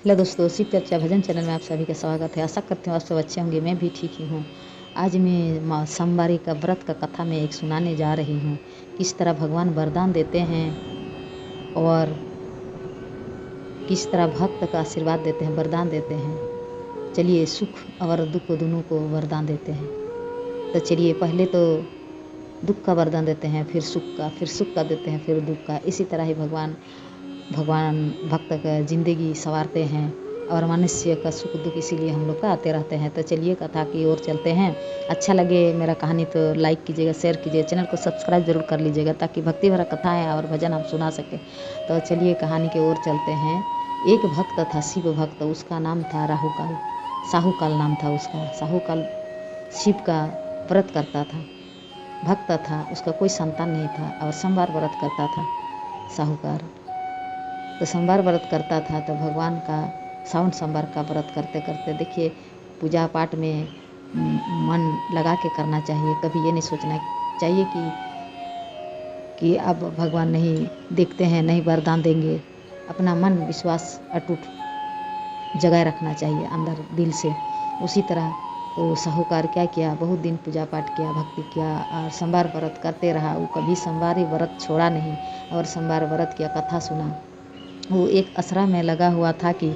Hello दोस्तों, शिव चर्चा भजन channel में आप सभी का स्वागत है। आशा करती हूँ आप सब अच्छे होंगे, मैं भी ठीक ही हूँ। आज मैं सोमवारी का व्रत का कथा में एक सुनाने जा रही हूँ। किस तरह भगवान वरदान देते हैं और किस तरह भक्त का आशीर्वाद देते हैं, वरदान देते हैं। चलिए, सुख और दुख दोनों को वरदान देते हैं। तो चलिए, पहले तो दुख का वरदान देते हैं, फिर सुख का देते हैं, फिर दुख का। इसी तरह ही भगवान भक्त का जिंदगी संवारते हैं और मनुष्य का सुख दुख इसीलिए हम लोग का आते रहते हैं। तो चलिए कथा की ओर चलते हैं। अच्छा लगे मेरा कहानी तो लाइक कीजिएगा, शेयर कीजिएगा, चैनल को सब्सक्राइब जरूर कर लीजिएगा ताकि भक्ति भरा कथाएं और भजन हम सुना सकें। तो चलिए कहानी की ओर चलते हैं। एक भक्त था, शिव भक्त। उसका नाम था राहुकाल, साहूकाल नाम था उसका। साहूकाल शिव का व्रत करता था, भक्त था। उसका कोई संतान नहीं था और सोमवार व्रत करता था साहूकार। तो सोमवार व्रत करता था तो भगवान का सावन सोमवार का व्रत करते करते देखिए, पूजा पाठ में मन लगा के करना चाहिए। कभी ये नहीं सोचना चाहिए कि अब भगवान नहीं देखते हैं, नहीं वरदान देंगे। अपना मन विश्वास अटूट जगाए रखना चाहिए अंदर दिल से। उसी तरह तो साहूकार क्या किया, बहुत दिन पूजा पाठ किया, भक्ति किया और सोमवार व्रत करते रहा। वो कभी सोमवार व्रत छोड़ा नहीं और सोमवार व्रत किया, कथा सुना। वो एक आसरा में लगा हुआ था कि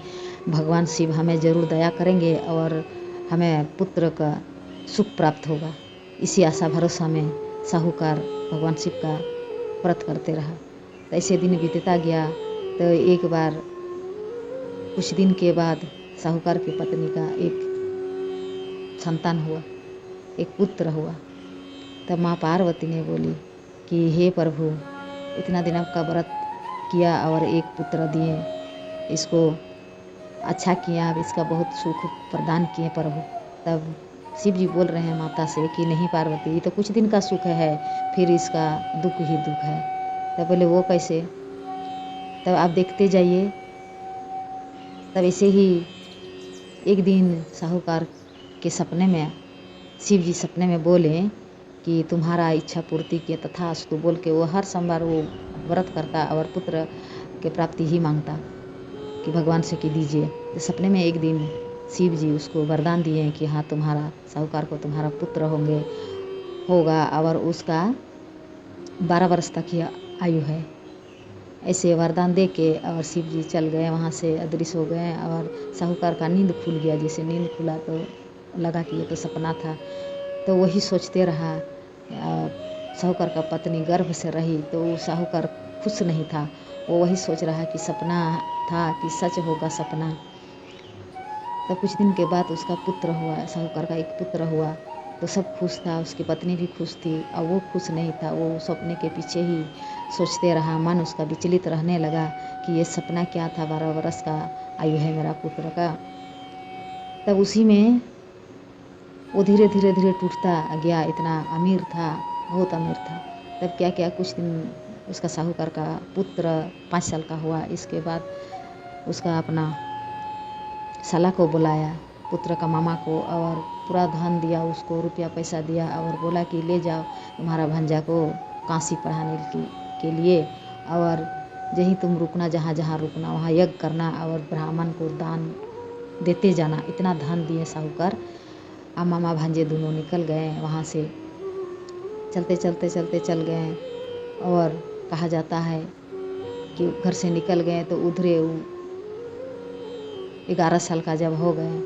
भगवान शिव हमें ज़रूर दया करेंगे और हमें पुत्र का सुख प्राप्त होगा। इसी आशा भरोसा में साहूकार भगवान शिव का व्रत करते रहा। तो ऐसे दिन बीतता गया। तो एक बार कुछ दिन के बाद साहूकार की पत्नी का एक संतान हुआ, एक पुत्र हुआ। तब माँ पार्वती ने बोली कि हे प्रभु, इतना दिन आपका व्रत किया और एक पुत्र दिए, इसको अच्छा किया, अब इसका बहुत सुख प्रदान किए प्रभु। तब शिव जी बोल रहे हैं माता से कि नहीं पार्वती, ये तो कुछ दिन का सुख है, फिर इसका दुख ही दुख है। तब बोले वो कैसे? तब आप देखते जाइए। तब ऐसे ही एक दिन साहूकार के सपने में शिव जी सपने में बोले कि तुम्हारा इच्छा पूर्ति किए तथास्तु बोल के वो हर सोमवार वो व्रत करता और पुत्र के प्राप्ति ही मांगता कि भगवान से कि दीजिए। तो सपने में एक दिन शिव जी उसको वरदान दिए कि हाँ, तुम्हारा साहूकार को तुम्हारा पुत्र होगा और उसका 12 वर्ष तक की आयु है। ऐसे वरदान दे के और शिव जी चल गए, वहाँ से अदृश्य हो गए। और साहूकार का नींद खुल गया। जैसे नींद खुला तो लगा कि ये तो सपना था। तो वही सोचते रहा। साहूकार का पत्नी गर्भ से रही तो वो साहूकार खुश नहीं था। वो वही सोच रहा कि सपना था कि सच होगा सपना। तो कुछ दिन के बाद उसका पुत्र हुआ, साहूकार का एक पुत्र हुआ। तो सब खुश था, उसकी पत्नी भी खुश थी और वो खुश नहीं था। वो सपने के पीछे ही सोचते रहा, मन उसका विचलित रहने लगा कि ये सपना क्या था, 12 वर्ष का आयु है मेरा पुत्र का। तब उसी में वो धीरे धीरे टूटता गया। इतना अमीर था, बहुत अमीर था। तब क्या क्या कुछ दिन उसका साहूकार का पुत्र 5 साल का हुआ। इसके बाद उसका अपना साला को बुलाया, पुत्र का मामा को, और पूरा धन दिया उसको, रुपया पैसा दिया और बोला कि ले जाओ तुम्हारा भंजा को काशी पढ़ाने के लिए, और यहीं तुम रुकना, जहाँ जहाँ रुकना वहाँ यज्ञ करना और ब्राह्मण को दान देते जाना। इतना धन दिए साहूकार। अब मामा भांजे दोनों निकल गए वहाँ से। चलते चल गए और कहा जाता है कि घर से निकल गए तो उधरे 11 साल का जब हो गए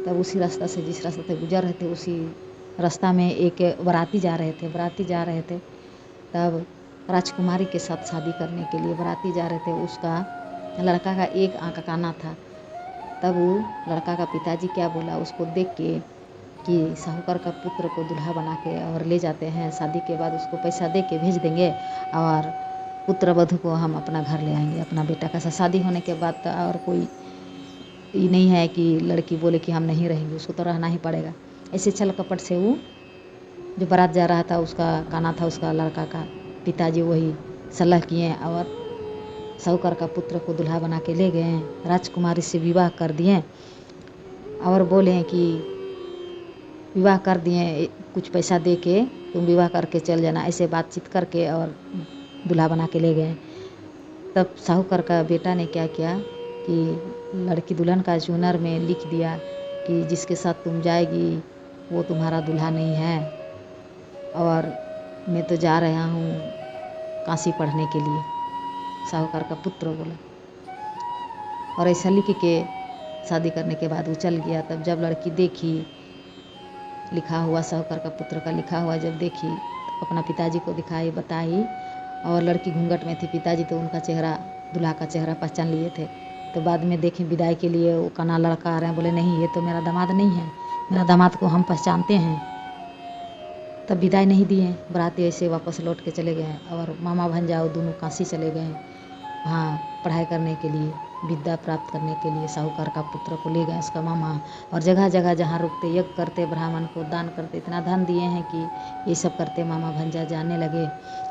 तब उसी रास्ता से, जिस रास्ते से गुजर रहे थे, उसी रास्ता में एक बाराती जा रहे थे। तब राजकुमारी के साथ शादी करने के लिए बाराती जा रहे थे। उसका लड़का का एक आंख काना था। तब वो लड़का का पिताजी क्या बोला, उसको देख के कि साहूकार का पुत्र को दूल्हा बना के और ले जाते हैं, शादी के बाद उसको पैसा दे के भेज देंगे और पुत्र वधू को हम अपना घर ले आएंगे, अपना बेटा का। शादी होने के बाद तो और कोई ये नहीं है कि लड़की बोले कि हम नहीं रहेंगे, उसको तो रहना ही पड़ेगा। ऐसे छल कपट से वो जो बारात जा रहा था, उसका काना था, उसका लड़का का पिताजी वही सलाह किए और साहूकार का पुत्र को दूल्हा बना के ले गए। राजकुमारी से विवाह कर दिए और बोले कि विवाह कर दिए, कुछ पैसा दे के तुम विवाह करके चल जाना, ऐसे बातचीत करके और दूल्हा बना के ले गए। तब साहूकार का बेटा ने क्या किया, कि लड़की दुल्हन का जूनर में लिख दिया कि जिसके साथ तुम जाएगी वो तुम्हारा दूल्हा नहीं है, और मैं तो जा रहा हूँ काशी पढ़ने के लिए। साहूकार का पुत्र बोला, और ऐसा लिख के शादी करने के बाद वो चल गया। तब जब लड़की देखी लिखा हुआ, साहूकार का पुत्र का लिखा हुआ जब देखी तो अपना पिताजी को दिखाई, बताई, और लड़की घूंघट में थी। पिताजी तो उनका चेहरा, दूल्हा का चेहरा पहचान लिए थे। तो बाद में देखें विदाई के लिए वो कना लड़का आ रहे हैं, बोले नहीं ये तो मेरा दामाद नहीं है, मेरा दामाद को हम पहचानते हैं। तब विदाई नहीं दिए, बराती ऐसे वापस लौट के चले गए। और मामा भंजा वो दोनों काशी चले गए वहाँ पढ़ाई करने के लिए, विद्या प्राप्त करने के लिए। साहूकार का पुत्र को ले गए उसका मामा, और जगह जगह जहाँ रुकते यज्ञ करते, ब्राह्मण को दान करते, इतना धन दिए हैं कि ये सब करते मामा भंजा जाने लगे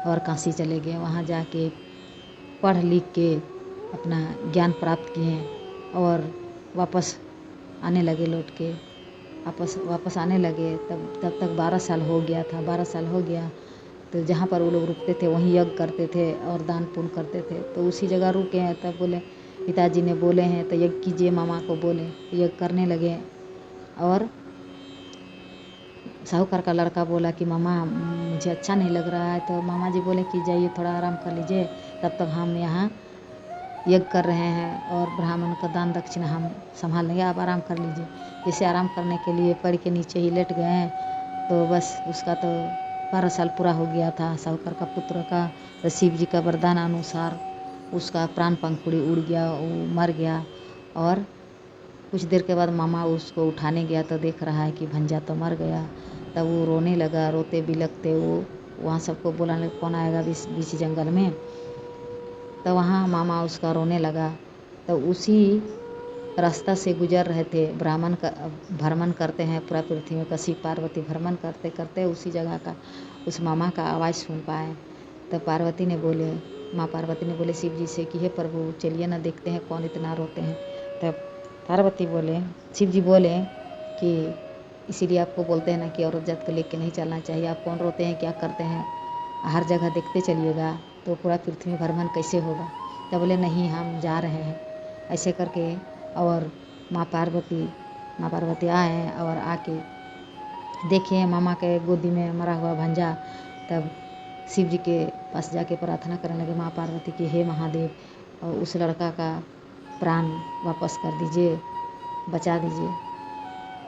और काशी चले गए। वहाँ जाके पढ़ लिख के अपना ज्ञान प्राप्त किए और वापस आने लगे, लौट के वापस आने लगे। तब तक 12 साल हो गया था। 12 साल हो गया तो जहाँ पर वो लोग रुकते थे वहीं यज्ञ करते थे और दान पुण्य करते थे, तो उसी जगह रुके हैं। तब बोले, पिताजी ने बोले हैं तो यज्ञ कीजिए, मामा को बोले, यज्ञ करने लगे। और साहूकार का लड़का बोला कि मामा मुझे अच्छा नहीं लग रहा है। तो मामा जी बोले कि जाइए थोड़ा आराम कर लीजिए, तब तक हम यहाँ यज्ञ कर रहे हैं और ब्राह्मण का दान दक्षिणा हम संभाल लेंगे, आप आराम कर लीजिए। जैसे आराम करने के लिए पेड़ के नीचे ही लेट गए हैं, तो बस उसका तो 12 साल पूरा हो गया था साहूकार का पुत्र का। तो शिव जी का वरदान अनुसार उसका प्राण पंखुड़ी उड़ गया, वो मर गया। और कुछ देर के बाद मामा उसको उठाने गया तो देख रहा है कि भंजा तो मर गया। तब वो रोने लगा, रोते बिलखते वो वहाँ सबको बोलाने कौन आएगा बीच जंगल में। तो वहाँ मामा उसका रोने लगा। तो उसी रास्ता से गुजर रहे थे, ब्राह्मण का भ्रमण करते हैं पूरा पृथ्वी में, शिव पार्वती भ्रमण करते करते उसी जगह का उस मामा का आवाज़ सुन पाए। तो पार्वती ने बोले, माँ पार्वती ने बोले शिव जी से कि हे प्रभु चलिए ना देखते हैं कौन इतना रोते हैं। तब पार्वती बोले, शिव जी बोले कि इसीलिए आपको बोलते हैं ना कि औरत जात को लेके नहीं चलना चाहिए, आप कौन रोते हैं क्या करते हैं, हर जगह देखते चलिएगा तो पूरा पृथ्वी भ्रमण कैसे होगा। तब बोले नहीं हम जा रहे हैं ऐसे करके। और माँ पार्वती आए और आके देखे मामा के गोदी में मरा हुआ भंजा। तब शिव जी के पास जाके प्रार्थना करने लगे माँ पार्वती की, हे महादेव, और उस लड़का का प्राण वापस कर दीजिए, बचा दीजिए।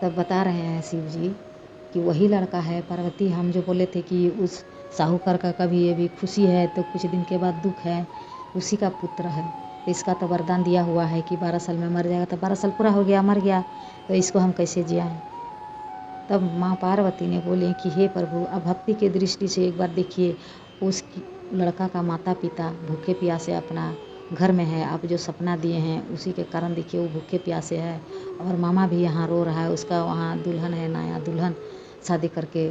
तब बता रहे हैं शिव जी कि वही लड़का है पार्वती, हम जो बोले थे कि उस साहूकार का कभी ये भी खुशी है तो कुछ दिन के बाद दुख है, उसी का पुत्र है। तो इसका तो वरदान दिया हुआ है कि 12 साल में मर जाएगा। तो 12 साल पूरा हो गया, मर गया, तो इसको हम कैसे जियाएं। तब माँ पार्वती ने बोले कि हे प्रभु, अब भक्ति की दृष्टि से एक बार देखिए, उस लड़का का माता पिता भूखे प्यासे अपना घर में है, आप जो सपना दिए हैं उसी के कारण देखिए वो भूखे प्यासे है। और मामा भी यहाँ रो रहा है, उसका वहाँ दुल्हन है, नया दुल्हन शादी करके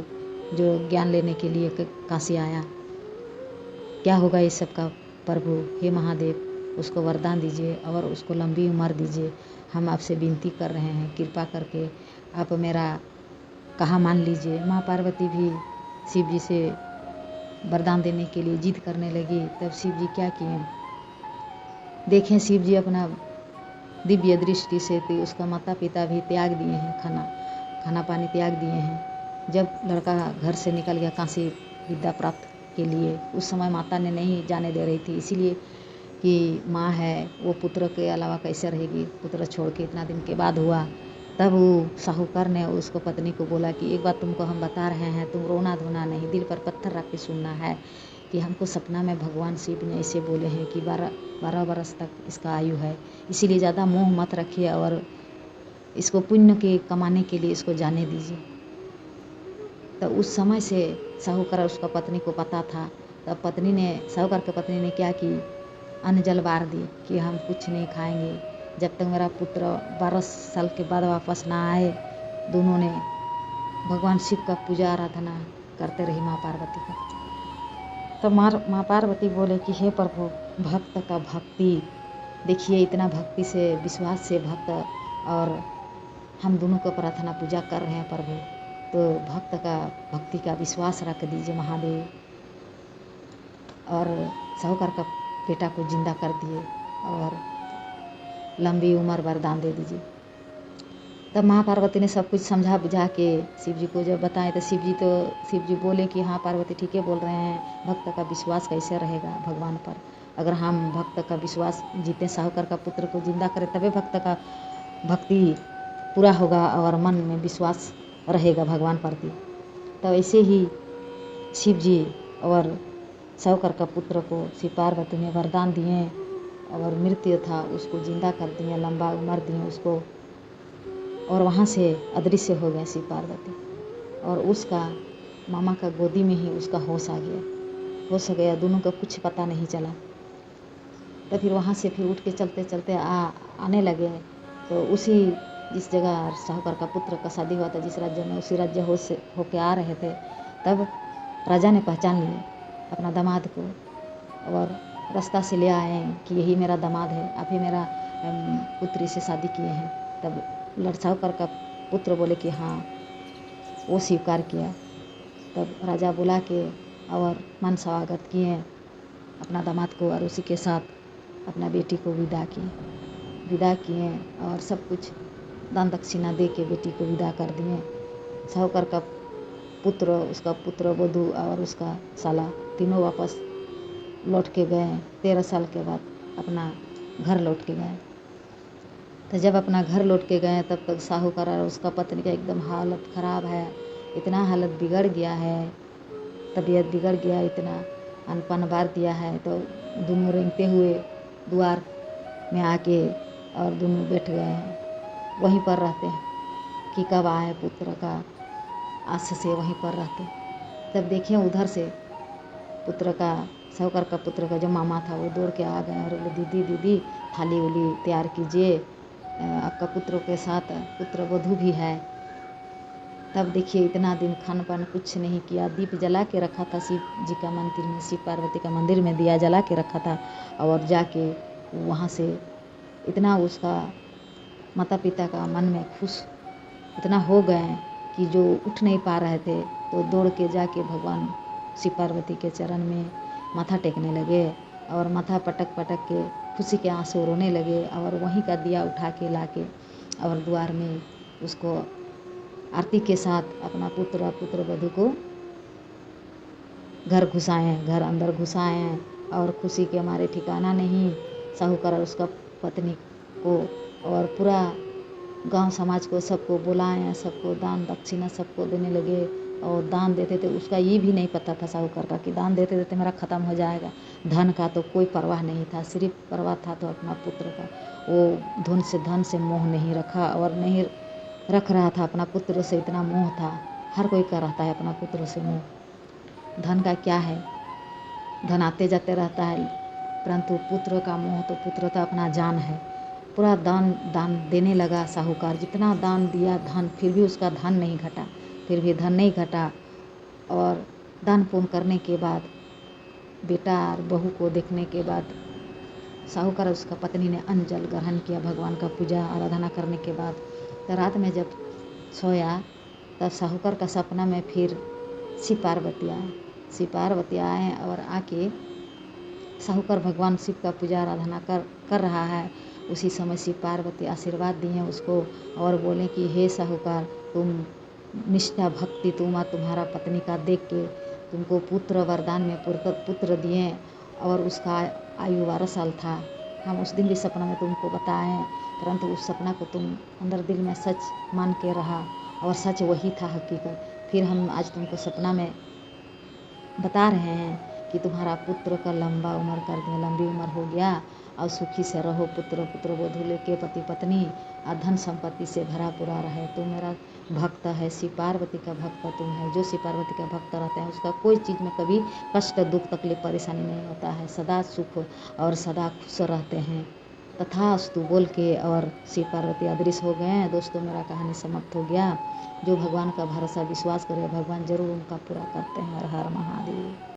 जो ज्ञान लेने के लिए काशी आया। क्या होगा इस सब का प्रभु, हे महादेव, उसको वरदान दीजिए और उसको लंबी उम्र दीजिए। हम आपसे विनती कर रहे हैं, कृपा करके आप मेरा कहा मान लीजिए। माँ पार्वती भी शिव जी से वरदान देने के लिए जिद करने लगी। तब शिव जी क्या किए, देखें शिव जी अपना दिव्य दृष्टि से तो उसका माता पिता भी त्याग दिए हैं, खाना पानी त्याग दिए हैं। जब लड़का घर से निकल गया काशी विद्या प्राप्त के लिए, उस समय माता ने नहीं जाने दे रही थी, इसीलिए कि माँ है वो पुत्र के अलावा कैसे रहेगी, पुत्र छोड़ के इतना दिन के बाद हुआ। तब वो साहूकार ने उसको पत्नी को बोला कि एक बात तुमको हम बता रहे हैं, तुम रोना धोना नहीं, दिल पर पत्थर रख के सुनना है कि हमको सपना में भगवान शिव ने ऐसे बोले हैं कि 12 बरस तक इसका आयु है, इसीलिए ज़्यादा मोह मत रखिए और इसको पुण्य के कमाने के लिए इसको जाने दीजिए। तो उस समय से साहूकार उसका पत्नी को पता था। तब साहूकार की पत्नी ने क्या की, अन्न जल बार दी कि हम कुछ नहीं खाएंगे जब तक मेरा पुत्र 12 साल के बाद वापस ना आए। दोनों ने भगवान शिव का पूजा आराधना करते रही माँ पार्वती का। तो माँ पार्वती बोले कि हे प्रभु, भक्त का भक्ति देखिए, इतना भक्ति से विश्वास से भक्त, और हम दोनों को प्रार्थना पूजा कर रहे हैं प्रभु, तो भक्त का भक्ति का विश्वास रख दीजिए महादेव। और साहूकार का बेटा को जिंदा कर दिए और लंबी उम्र वरदान दे दीजिए। तब माँ पार्वती ने सब कुछ समझा बुझा के शिव जी को जब बताएं तो शिव जी बोले कि हाँ पार्वती ठीक है बोल रहे हैं, भक्त का विश्वास कैसे रहेगा भगवान पर। अगर हम भक्त का विश्वास जीते, साहूकार का पुत्र को जिंदा करें, तभी भक्त का भक्ति पूरा होगा और मन में विश्वास रहेगा भगवान प्रति। तो ऐसे ही शिव जी और साहूकार का पुत्र को शिव पार्वती ने वरदान दिए और मृत्यु था उसको जिंदा कर दिए, लंबा उम्र दिए उसको। और वहाँ से अदृश्य हो गए शिव पार्वती और उसका मामा का गोदी में ही उसका होश आ गया, दोनों का कुछ पता नहीं चला। तो फिर वहाँ से फिर उठ के चलते चलते आने लगे। तो उसी जिस जगह साहूकार का पुत्र का शादी हुआ था, जिस राज्य में, उसी राज्य होके आ रहे थे। तब राजा ने पहचान लिए अपना दामाद को और रास्ता से ले आए कि यही मेरा दामाद है, आप ही मेरा पुत्री से शादी किए हैं। तब साहूकार का पुत्र बोले कि हाँ, वो स्वीकार किया। तब राजा बुला के और मन स्वागत किए अपना दामाद को और उसी के साथ अपना बेटी को विदा किए और सब कुछ दान दक्षिणा दे के बेटी को विदा कर दिए। साहूकार का पुत्र, उसका पुत्र वधू और उसका साला तीनों वापस लौट के गए। 13 साल के बाद अपना घर लौट के गए। तो जब अपना घर लौट के गए तब तक साहूकार और उसका पत्नी का एकदम हालत ख़राब है, इतना हालत बिगड़ गया है, तबीयत बिगड़ गया, इतना अनपन बार दिया है। तो दोनों रेंगते हुए द्वार में आके और दोनों बैठ गए हैं, वहीं पर रहते हैं कि कब आए पुत्र का आस से वहीं पर रहते। तब देखिए उधर से पुत्र का, साहूकार का पुत्र का जो मामा था वो दौड़ के आ गए और बोले दीदी थाली उली तैयार कीजिए, आपका पुत्रों के साथ पुत्र वधू भी है। तब देखिए इतना दिन खान पान कुछ नहीं किया, दीप जला के रखा था शिव जी का मंदिर में, शिव पार्वती का मंदिर में दिया जला के रखा था। और जाके वहाँ से इतना उसका माता पिता का मन में खुश इतना हो गए कि जो उठ नहीं पा रहे थे तो दौड़ के जाके भगवान शिव पार्वती के चरण में माथा टेकने लगे और माथा पटक पटक के खुशी के आंसू रोने लगे। और वहीं का दिया उठा के लाके और द्वार में उसको आरती के साथ अपना पुत्र वधू को घर अंदर घुसाएं और खुशी के हमारे ठिकाना नहीं। साहूकार और उसका पत्नी को और पूरा गांव समाज को सबको बुलाएं, सबको दान दक्षिणा सबको देने लगे और दान देते थे। उसका ये भी नहीं पता था साहूकार का कि दान देते देते मेरा ख़त्म हो जाएगा। धन का तो कोई परवाह नहीं था, सिर्फ परवाह था तो अपना पुत्र का। वो धन से मोह नहीं रखा और नहीं रख रहा था, अपना पुत्र से इतना मोह था। हर कोई का रहता है अपना पुत्र से मोह। धन का क्या है, धन आते जाते रहता है, परंतु पुत्र का मोह, तो पुत्र तो अपना जान है। पूरा दान देने लगा साहूकार, जितना दान दिया धन, फिर भी उसका धन नहीं घटा। और दान पुण्य करने के बाद बेटा और बहू को देखने के बाद साहूकार और उसका पत्नी ने अन्न जल ग्रहण किया भगवान का पूजा आराधना करने के बाद। तो रात में जब सोया तब साहूकार का सपना में फिर शिव पार्वती आए और आके साहूकार भगवान शिव का पूजा आराधना कर रहा है। उसी समय शिव पार्वती आशीर्वाद दिए उसको और बोले कि हे साहूकार, तुम निष्ठा भक्ति तुम्हारा पत्नी का देख के तुमको पुत्र वरदान में पुत्र दिए और उसका आयु 12 साल था। हम उस दिन भी सपना में तुमको बताएं, परंतु उस सपना को तुम अंदर दिल में सच मान के रहा और सच वही था हकीकत। फिर हम आज तुमको सपना में बता रहे हैं कि तुम्हारा पुत्र का लंबी उम्र हो गया और सुखी से रहो, पुत्र वधू लेके पति पत्नी और धन संपत्ति से भरा पूरा रहे। तुम मेरा भक्त है, शिव पार्वती का भक्त तुम है। जो शिव पार्वती का भक्त रहता है उसका कोई चीज़ में कभी कष्ट दुख तकलीफ परेशानी नहीं होता है, सदा सुख और सदा खुश रहते हैं। तथास्तु बोल के और शिव पार्वती अदृश्य हो गए। दोस्तों मेरा कहानी समाप्त हो गया। जो भगवान का भरोसा विश्वास करे भगवान जरूर उनका पूरा करते हैं। हर हर महादेव।